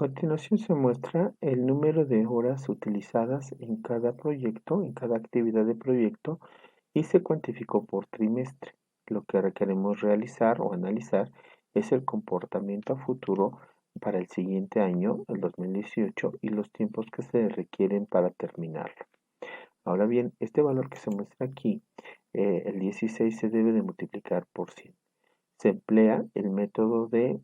continuación se muestra el número de horas utilizadas en cada proyecto, en cada actividad de proyecto, y se cuantificó por trimestre. Lo que requeremos realizar o analizar es el comportamiento a futuro para el siguiente año, el 2018, y los tiempos que se requieren para terminarlo. Ahora bien, este valor que se muestra aquí, el 16, se debe de multiplicar por 100. Se emplea el método de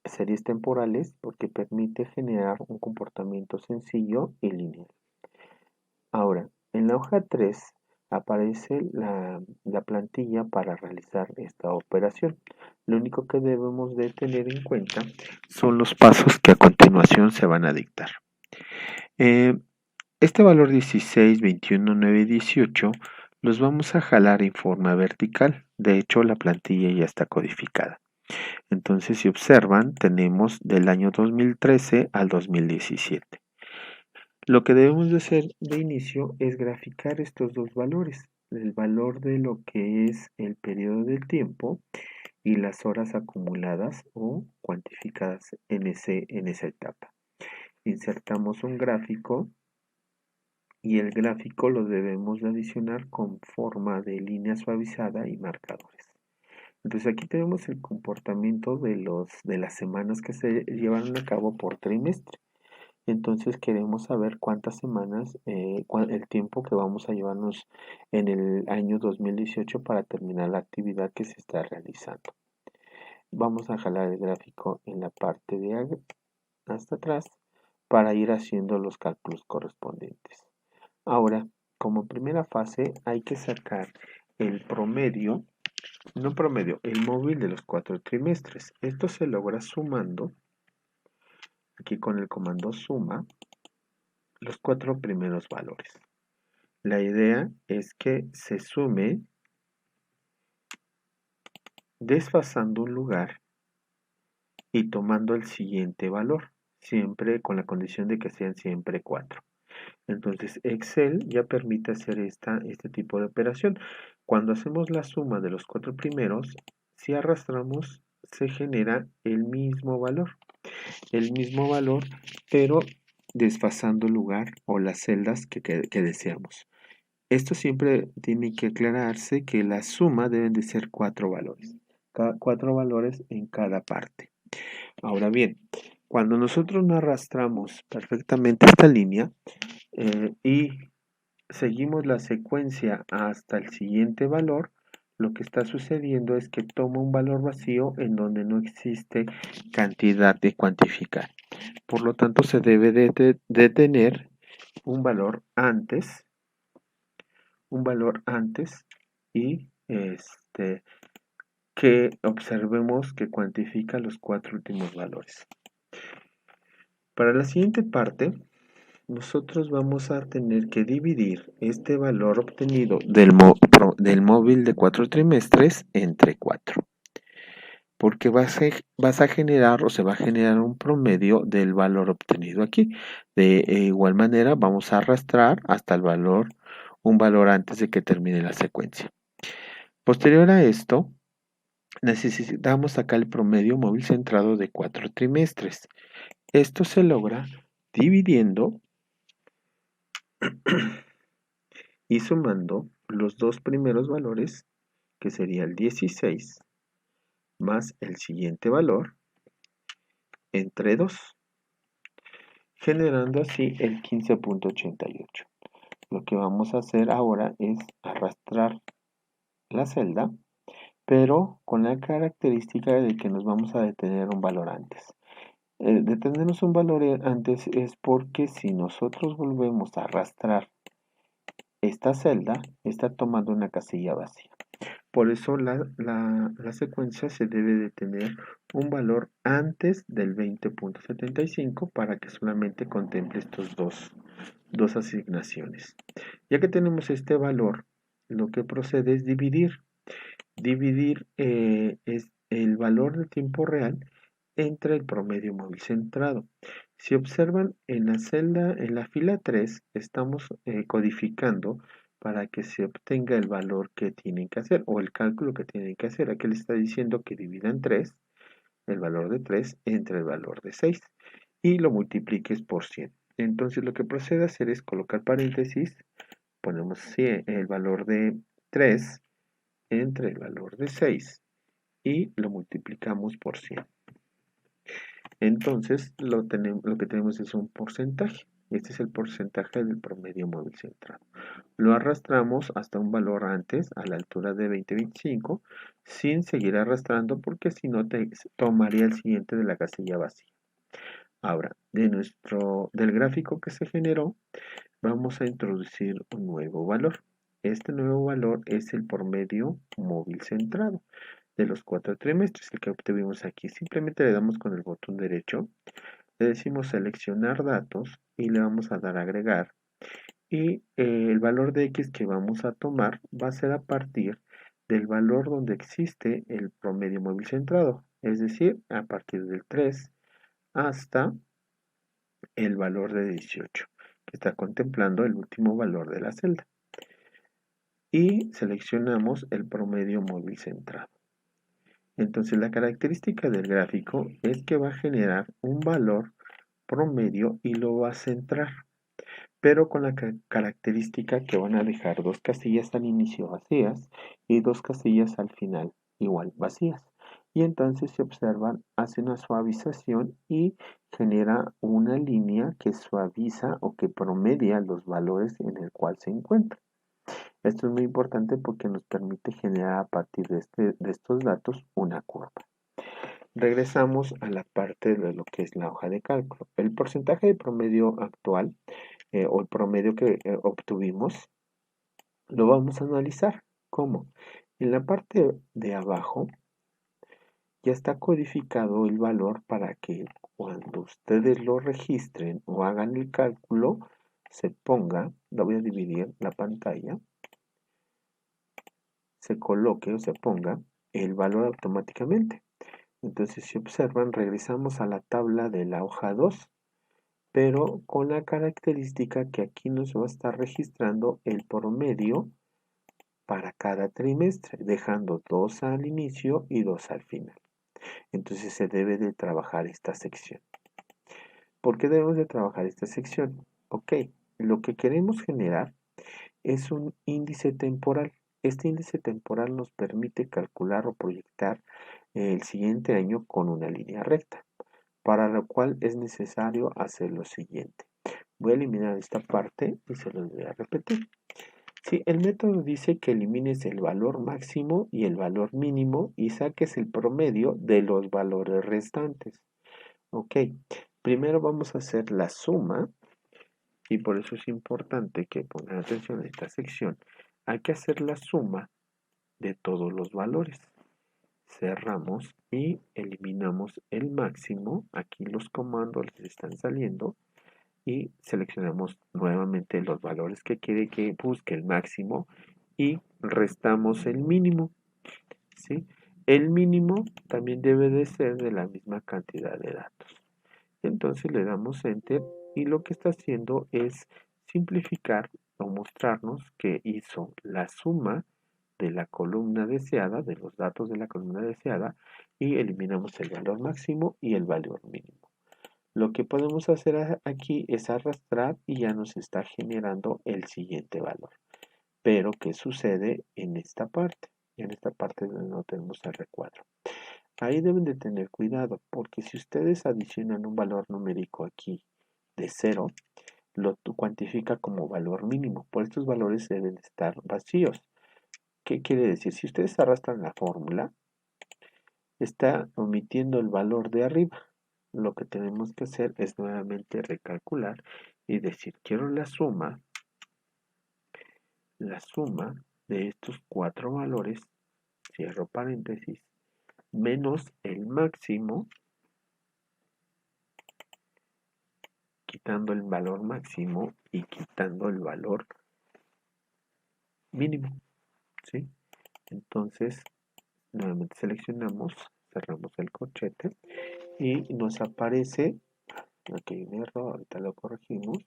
series temporales porque permite generar un comportamiento sencillo y lineal. Ahora, en la hoja 3 aparece la plantilla para realizar esta operación. Lo único que debemos de tener en cuenta son los pasos que a continuación se van a dictar. Este valor 16, 21, 9 y 18 los vamos a jalar en forma vertical. De hecho, la plantilla ya está codificada. Entonces, si observan, tenemos del año 2013 al 2017. Lo que debemos de hacer de inicio es graficar estos dos valores, el valor de lo que es el periodo del tiempo y las horas acumuladas o cuantificadas en esa etapa. Insertamos un gráfico y el gráfico lo debemos de adicionar con forma de línea suavizada y marcadores. Entonces aquí tenemos el comportamiento de las semanas que se llevaron a cabo por trimestre. Entonces queremos saber cuántas semanas, el tiempo que vamos a llevarnos en el año 2018 para terminar la actividad que se está realizando. Vamos a jalar el gráfico en la parte de hasta atrás para ir haciendo los cálculos correspondientes. Ahora, como primera fase hay que sacar el promedio, no promedio, el móvil de los 4 trimestres. Esto se logra sumando, aquí con el comando suma, los 4 primeros valores. La idea es que se sume desfasando un lugar y tomando el siguiente valor, siempre con la condición de que sean siempre 4. Entonces Excel ya permite hacer este tipo de operación. Cuando hacemos la suma de los 4 primeros, si arrastramos se genera el mismo valor, pero desfasando el lugar o las celdas que deseamos. Esto siempre tiene que aclararse que la suma deben de ser 4 valores. 4 valores en cada parte. Ahora bien, cuando nosotros no arrastramos perfectamente esta línea y seguimos la secuencia hasta el siguiente valor, lo que está sucediendo es que toma un valor vacío en donde no existe cantidad de cuantificar. Por lo tanto, se debe de tener un valor antes y que observemos que cuantifica los 4 últimos valores. Para la siguiente parte, nosotros vamos a tener que dividir este valor obtenido del móvil de 4 trimestres entre 4. Porque vas a generar o se va a generar un promedio del valor obtenido aquí. De igual manera, vamos a arrastrar hasta un valor antes de que termine la secuencia. Posterior a esto, necesitamos sacar el promedio móvil centrado de 4 trimestres. Esto se logra dividiendo y sumando los dos primeros valores, que sería el 16 más el siguiente valor, entre 2, generando así el 15.88. Lo que vamos a hacer ahora es arrastrar la celda, pero con la característica de que nos vamos a detener un valor antes. Detenernos un valor antes es porque si nosotros volvemos a arrastrar esta celda, está tomando una casilla vacía. Por eso la secuencia se debe de tener un valor antes del 20.75 para que solamente contemple estos dos asignaciones. Ya que tenemos este valor, lo que procede es dividir. Dividir es el valor de tiempo real entre el promedio móvil centrado. Si observan en la fila 3, estamos codificando para que se obtenga el valor que tienen que hacer o el cálculo que tienen que hacer. Aquí le está diciendo que dividan 3, el valor de 3 entre el valor de 6. y lo multipliques por 100. Entonces lo que procede a hacer es colocar paréntesis, ponemos el valor de 3 entre el valor de 6 y lo multiplicamos por 100. Entonces lo que tenemos es un porcentaje. Este es el porcentaje del promedio móvil centrado. Lo arrastramos hasta un valor antes, a la altura de 20-25, sin seguir arrastrando porque si no te tomaría el siguiente de la casilla vacía. Ahora, del gráfico que se generó, vamos a introducir un nuevo valor. Este nuevo valor es el promedio móvil centrado de los 4 trimestres, el que obtuvimos aquí. Simplemente le damos con el botón derecho, le decimos seleccionar datos y le vamos a dar agregar. Y el valor de X que vamos a tomar va a ser a partir del valor donde existe el promedio móvil centrado, es decir, a partir del 3 hasta el valor de 18, que está contemplando el último valor de la celda. Y seleccionamos el promedio móvil centrado. Entonces la característica del gráfico es que va a generar un valor promedio y lo va a centrar, pero con la característica que van a dejar dos casillas al inicio vacías y dos casillas al final igual vacías. Y entonces si observan, hace una suavización y genera una línea que suaviza o que promedia los valores en el cual se encuentra. Esto es muy importante porque nos permite generar a partir de estos datos una curva. Regresamos a la parte de lo que es la hoja de cálculo. El porcentaje de promedio actual o el promedio que obtuvimos lo vamos a analizar. ¿Cómo? En la parte de abajo ya está codificado el valor para que cuando ustedes lo registren o hagan el cálculo se ponga, lo voy a dividir la pantalla, se coloque o se ponga el valor automáticamente. Entonces, si observan, regresamos a la tabla de la hoja 2, pero con la característica que aquí nos va a estar registrando el promedio para cada trimestre, dejando 2 al inicio y 2 al final. Entonces se debe de trabajar esta sección. ¿Por qué debemos de trabajar esta sección? Ok, lo que queremos generar es un índice temporal. Este índice temporal nos permite calcular o proyectar el siguiente año con una línea recta, para lo cual es necesario hacer lo siguiente. Voy a eliminar esta parte y se los voy a repetir. Sí, el método dice que elimines el valor máximo y el valor mínimo y saques el promedio de los valores restantes. Ok, primero vamos a hacer la suma y por eso es importante que pongan atención a esta sección. Hay que hacer la suma de todos los valores. Cerramos y eliminamos el máximo. Aquí los comandos les están saliendo y seleccionamos nuevamente los valores que quiere que busque el máximo y restamos el mínimo, ¿sí? El mínimo también debe de ser de la misma cantidad de datos. Entonces le damos Enter y lo que está haciendo es simplificar o mostrarnos que hizo la suma de la columna deseada, de los datos de la columna deseada, y eliminamos el valor máximo y el valor mínimo. Lo que podemos hacer aquí es arrastrar y ya nos está generando el siguiente valor. Pero, ¿qué sucede en esta parte? En esta parte donde no tenemos el recuadro. Ahí deben de tener cuidado, porque si ustedes adicionan un valor numérico aquí de 0, lo cuantifica como valor mínimo. Por estos valores deben estar vacíos. ¿Qué quiere decir? Si ustedes arrastran la fórmula, está omitiendo el valor de arriba. Lo que tenemos que hacer es nuevamente recalcular y decir, quiero la suma de estos 4 valores, cierro paréntesis, menos el máximo, quitando el valor máximo y quitando el valor mínimo, ¿sí? Entonces, nuevamente seleccionamos, cerramos el corchete y nos aparece, aquí hay un error, ahorita lo corregimos,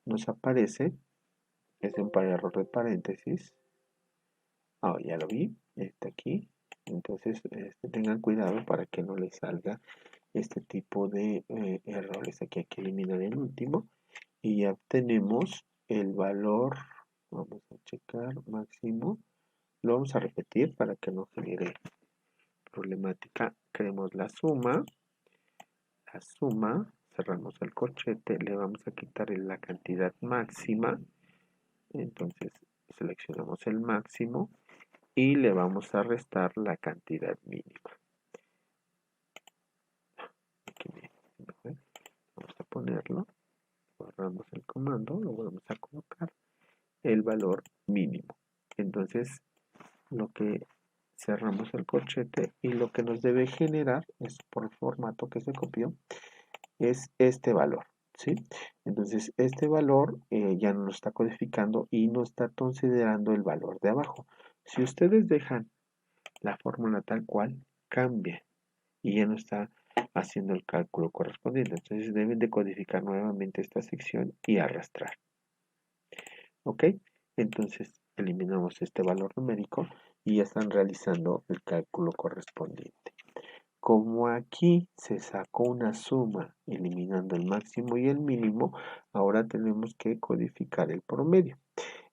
nos aparece, es un error de paréntesis, ya lo vi, está aquí, entonces tengan cuidado para que no les salga este tipo de errores. Aquí hay que eliminar el último y ya obtenemos el valor. Vamos a checar máximo. Lo vamos a repetir para que no genere problemática. Queremos la suma, cerramos el corchete, le vamos a quitar la cantidad máxima, entonces seleccionamos el máximo y le vamos a restar la cantidad mínima. Aquí vamos a ponerlo, borramos el comando, lo volvemos a colocar, el valor mínimo. Entonces lo que cerramos el corchete y lo que nos debe generar es por formato que se copió es este valor, ¿sí? Entonces este valor ya no lo está codificando y no está considerando el valor de abajo. Si ustedes dejan la fórmula tal cual, cambia y ya no está haciendo el cálculo correspondiente. Entonces deben de codificar nuevamente esta sección y arrastrar. ¿Ok? Entonces eliminamos este valor numérico y ya están realizando el cálculo correspondiente. Como aquí se sacó una suma eliminando el máximo y el mínimo, ahora tenemos que codificar el promedio.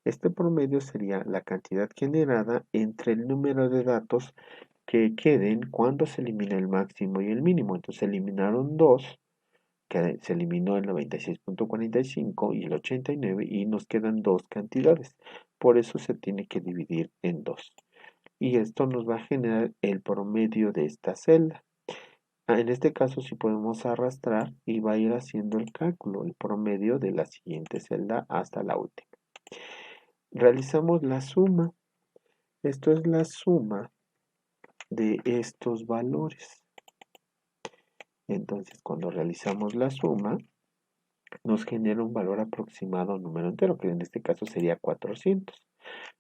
Este promedio sería la cantidad generada entre el número de datos que queden cuando se elimina el máximo y el mínimo. Entonces se eliminaron dos, que se eliminó el 96.45 y el 89 y nos quedan dos cantidades. Por eso se tiene que dividir en dos. Y esto nos va a generar el promedio de esta celda. En este caso sí podemos arrastrar y va a ir haciendo el cálculo, el promedio de la siguiente celda hasta la última. Realizamos la suma. Esto es la suma de estos valores. Entonces cuando realizamos la suma nos genera un valor aproximado número entero, que en este caso sería 400.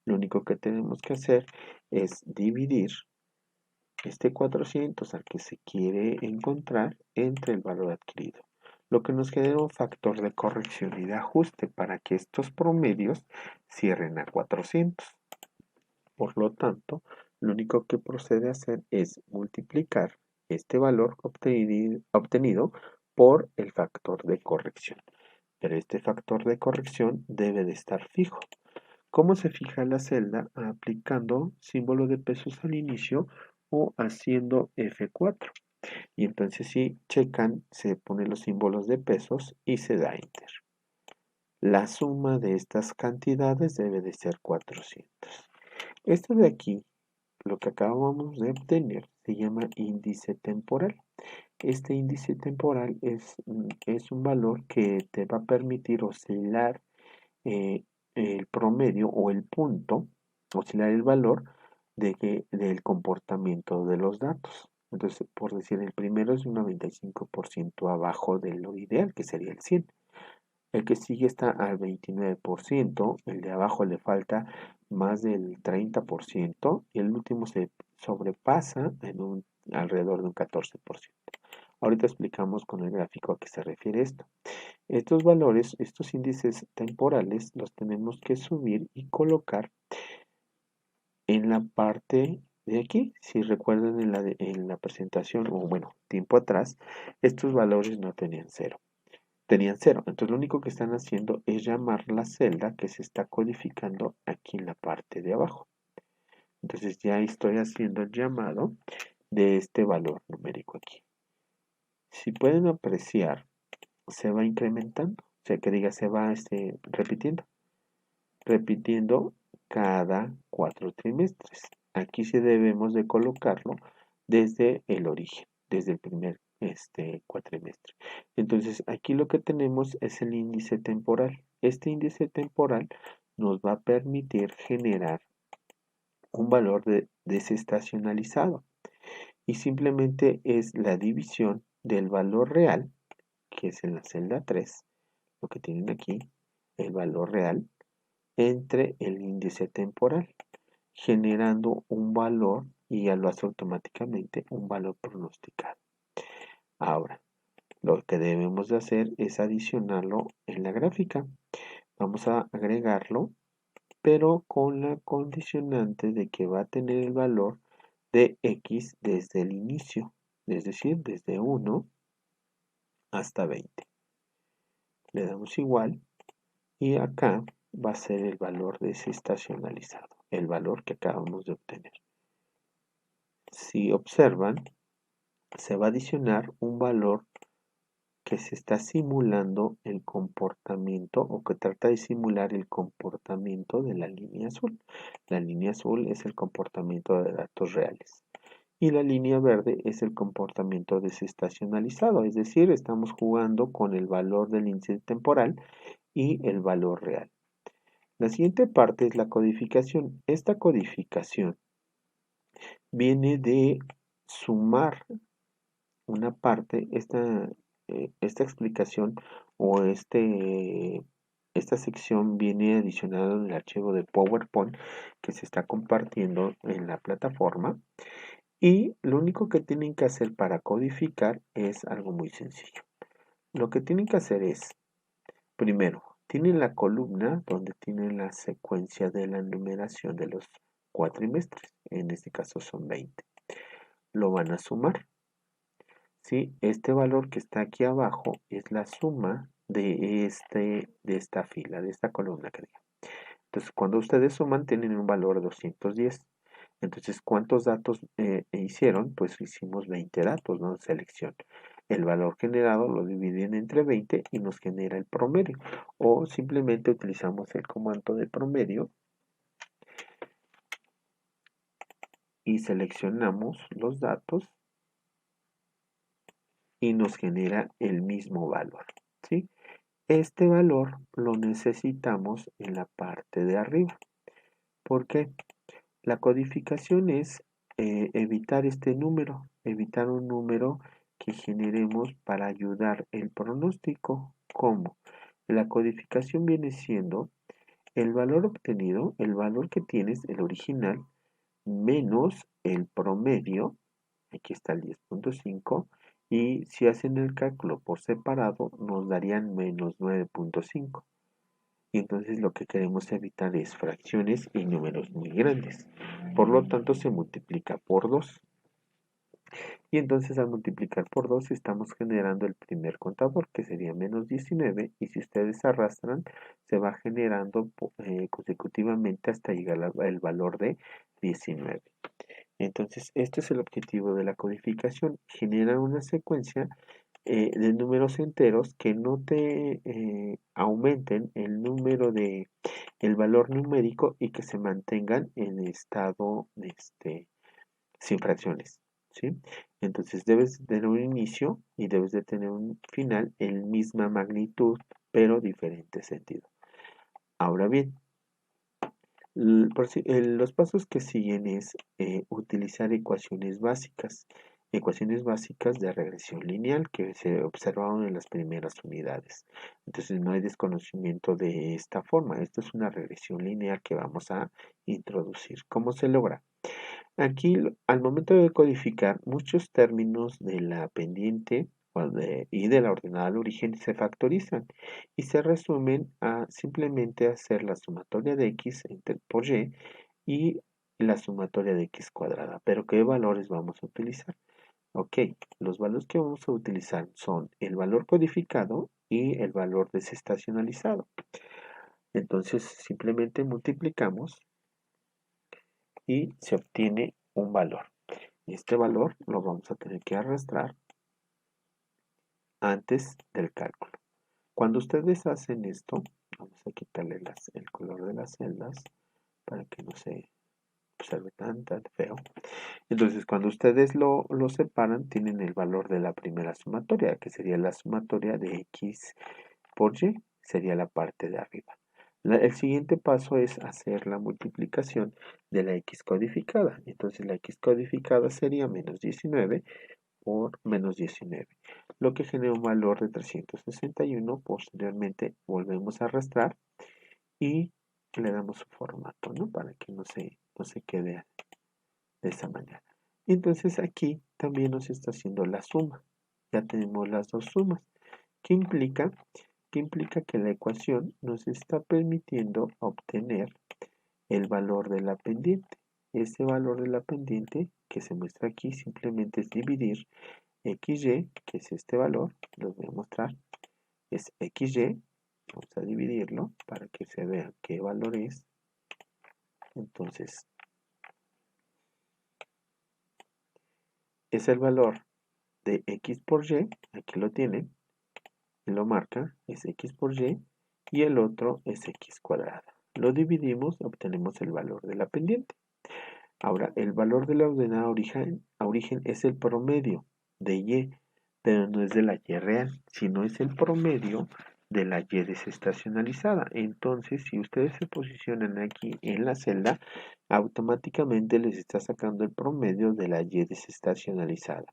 Lo único que tenemos que hacer es dividir este 400 al que se quiere encontrar entre el valor adquirido, lo que nos genera un factor de corrección y de ajuste para que estos promedios cierren a 400. Por lo tanto, lo único que procede a hacer es multiplicar este valor obtenido por el factor de corrección. Pero este factor de corrección debe de estar fijo. ¿Cómo se fija la celda? Aplicando símbolo de pesos al inicio o haciendo F4. Y entonces si checan, se ponen los símbolos de pesos y se da Enter. La suma de estas cantidades debe de ser 400. Esto de aquí, lo que acabamos de obtener, se llama índice temporal. Este índice temporal es un valor que te va a permitir oscilar el promedio o el punto, oscilar el valor del comportamiento de los datos. Entonces, por decir, el primero es un 95% abajo de lo ideal, que sería el 100. El que sigue está al 29%, el de abajo le falta más del 30% y el último se sobrepasa en alrededor de un 14%. Ahorita explicamos con el gráfico a qué se refiere esto. Estos valores, estos índices temporales, los tenemos que subir y colocar en la parte de aquí. Si recuerdan en la presentación, o bueno, tiempo atrás, estos valores no tenían cero. Tenían cero. Entonces lo único que están haciendo es llamar la celda que se está codificando aquí en la parte de abajo. Entonces ya estoy haciendo el llamado de este valor numérico aquí. Si pueden apreciar, se va incrementando. O sea, que diga, se va repitiendo cada 4 trimestres. Aquí sí debemos de colocarlo desde el origen, desde el primer cuatrimestre. Entonces aquí lo que tenemos es el índice temporal. Este índice temporal nos va a permitir generar un valor desestacionalizado y simplemente es la división del valor real, que es en la celda 3, lo que tienen aquí, el valor real entre el índice temporal, generando un valor y ya lo hace automáticamente un valor pronosticado. Ahora, lo que debemos de hacer es adicionarlo en la gráfica. Vamos a agregarlo, pero con la condicionante de que va a tener el valor de X desde el inicio. es decir, desde 1 hasta 20. Le damos igual y acá va a ser el valor desestacionalizado, el valor que acabamos de obtener. Si observan, se va a adicionar un valor que se está simulando el comportamiento o que trata de simular el comportamiento de la línea azul. La línea azul es el comportamiento de datos reales y la línea verde es el comportamiento desestacionalizado, es decir, estamos jugando con el valor del índice temporal y el valor real. La siguiente parte es la codificación. Esta codificación viene de sumar una parte, esta explicación o esta sección viene adicionada en el archivo de PowerPoint que se está compartiendo en la plataforma y lo único que tienen que hacer para codificar es algo muy sencillo. Lo que tienen que hacer es, primero, tienen la columna donde tienen la secuencia de la numeración de los cuatrimestres, en este caso son 20. Lo van a sumar. ¿Sí? Este valor que está aquí abajo es la suma de esta fila, de esta columna que diga. Entonces, cuando ustedes suman, tienen un valor de 210. Entonces, ¿cuántos datos hicieron? Pues hicimos 20 datos, ¿no? Selección. El valor generado lo dividen entre 20 y nos genera el promedio. O simplemente utilizamos el comando de promedio y seleccionamos los datos y nos genera el mismo valor, ¿sí? Este valor lo necesitamos en la parte de arriba. ¿Por qué? La codificación es evitar este número, evitar un número que generemos para ayudar el pronóstico. ¿Cómo? La codificación viene siendo el valor obtenido, el valor que tienes, el original, menos el promedio, aquí está el 10.5, y si hacen el cálculo por separado nos darían menos 9.5. Y entonces lo que queremos evitar es fracciones y números muy grandes. Por lo tanto se multiplica por 2. Y entonces al multiplicar por 2 estamos generando el primer contador que sería menos 19 y si ustedes arrastran se va generando consecutivamente hasta llegar al valor de 19. Entonces este es el objetivo de la codificación, generar una secuencia de números enteros que no te aumenten el valor numérico y que se mantengan en estado sin fracciones, ¿sí? Entonces debes de tener un inicio y debes de tener un final en misma magnitud, pero diferente sentido. Ahora bien, los pasos que siguen es utilizar ecuaciones básicas de regresión lineal que se observaron en las primeras unidades. Entonces no hay desconocimiento de esta forma. Esto es una regresión lineal que vamos a introducir. ¿Cómo se logra? Aquí, al momento de codificar, muchos términos de la pendiente y de la ordenada al origen se factorizan y se resumen a simplemente hacer la sumatoria de x por y y la sumatoria de x cuadrada. Pero ¿qué valores vamos a utilizar? Ok, los valores que vamos a utilizar son el valor codificado y el valor desestacionalizado. Entonces simplemente multiplicamos y se obtiene un valor. Y este valor lo vamos a tener que arrastrar antes del cálculo. Cuando ustedes hacen esto, vamos a quitarle el color de las celdas para que no se observe tan feo. Entonces, cuando ustedes lo separan, tienen el valor de la primera sumatoria, que sería la sumatoria de x por y, sería la parte de arriba. El siguiente paso es hacer la multiplicación de la x codificada. Entonces, la x codificada sería menos 19 por menos 19, lo que genera un valor de 361. Posteriormente volvemos a arrastrar y le damos su formato, ¿no? Para que no se quede de esa manera. Entonces aquí también nos está haciendo la suma. Ya tenemos las dos sumas. ¿Qué implica? Que implica que la ecuación nos está permitiendo obtener el valor de la pendiente. ese valor de la pendiente que se muestra aquí simplemente es dividir XY, que es este valor, les voy a mostrar, es XY, vamos a dividirlo para que se vea qué valor es. Entonces, es el valor de X por Y, aquí lo tienen, y lo marca, es X por Y, y el otro es X cuadrada. Lo dividimos, obtenemos el valor de la pendiente. Ahora, el valor de la ordenada origen es el promedio de Y, pero no es de la Y real, sino es el promedio de la Y desestacionalizada. Entonces, si ustedes se posicionan aquí en la celda, automáticamente les está sacando el promedio de la Y desestacionalizada.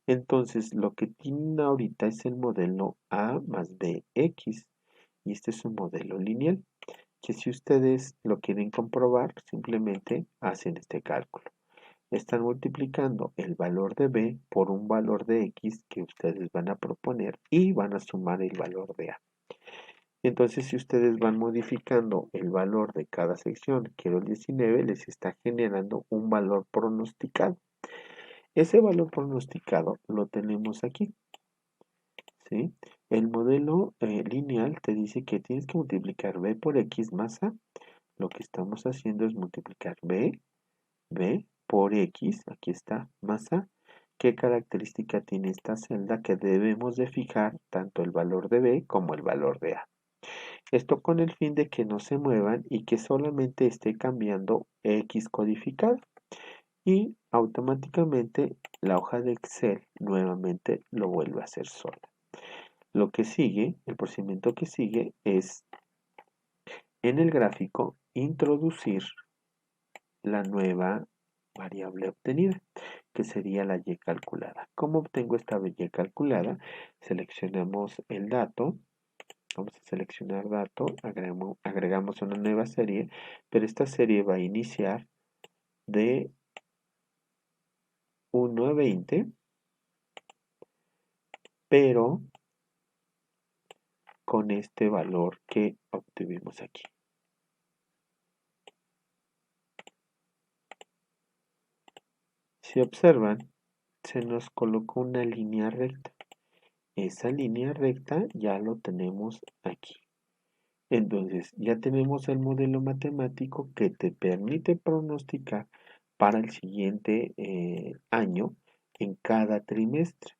Entonces, lo que tienen ahorita es el modelo A más BX, y este es un modelo lineal, que si ustedes lo quieren comprobar, simplemente hacen este cálculo. Están multiplicando el valor de B por un valor de X que ustedes van a proponer y van a sumar el valor de A. Entonces, si ustedes van modificando el valor de cada sección, quiero el 19, les está generando un valor pronosticado. Ese valor pronosticado lo tenemos aquí, ¿sí? El modelo lineal te dice que tienes que multiplicar B por X más A. Lo que estamos haciendo es multiplicar B por X, aquí está, más A. ¿Qué característica tiene esta celda? Que debemos de fijar tanto el valor de B como el valor de A. Esto con el fin de que no se muevan y que solamente esté cambiando X codificado. Y automáticamente la hoja de Excel nuevamente lo vuelve a hacer sola. Lo que sigue, el procedimiento que sigue es en el gráfico introducir la nueva variable obtenida, que sería la Y calculada. ¿Cómo obtengo esta Y calculada? Seleccionamos el dato, vamos a seleccionar dato, agregamos una nueva serie, pero esta serie va a iniciar de 1 a 20, pero con este valor que obtuvimos aquí. Si observan, se nos colocó una línea recta. Esa línea recta ya lo tenemos aquí. Entonces, ya tenemos el modelo matemático que te permite pronosticar para el siguiente año en cada trimestre.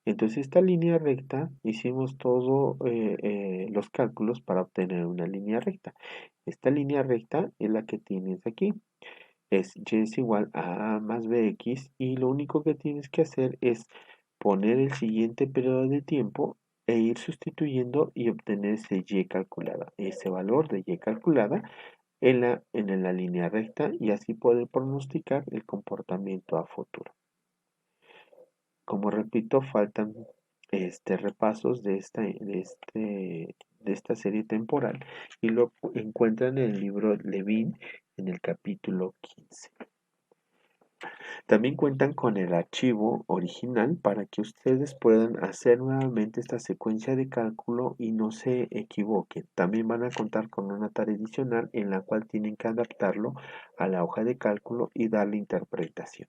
Entonces, esta línea recta, hicimos todos los cálculos para obtener una línea recta. Esta línea recta es la que tienes aquí. Y es igual a A más BX, y lo único que tienes que hacer es poner el siguiente periodo de tiempo e ir sustituyendo y obtener ese Y calculada, ese valor de Y calculada en la línea recta, y así poder pronosticar el comportamiento a futuro. Como repito, faltan repasos de esta serie temporal y lo encuentran en el libro Levin en el capítulo 15. También cuentan con el archivo original para que ustedes puedan hacer nuevamente esta secuencia de cálculo y no se equivoquen. También van a contar con una tarea adicional en la cual tienen que adaptarlo a la hoja de cálculo y darle interpretación.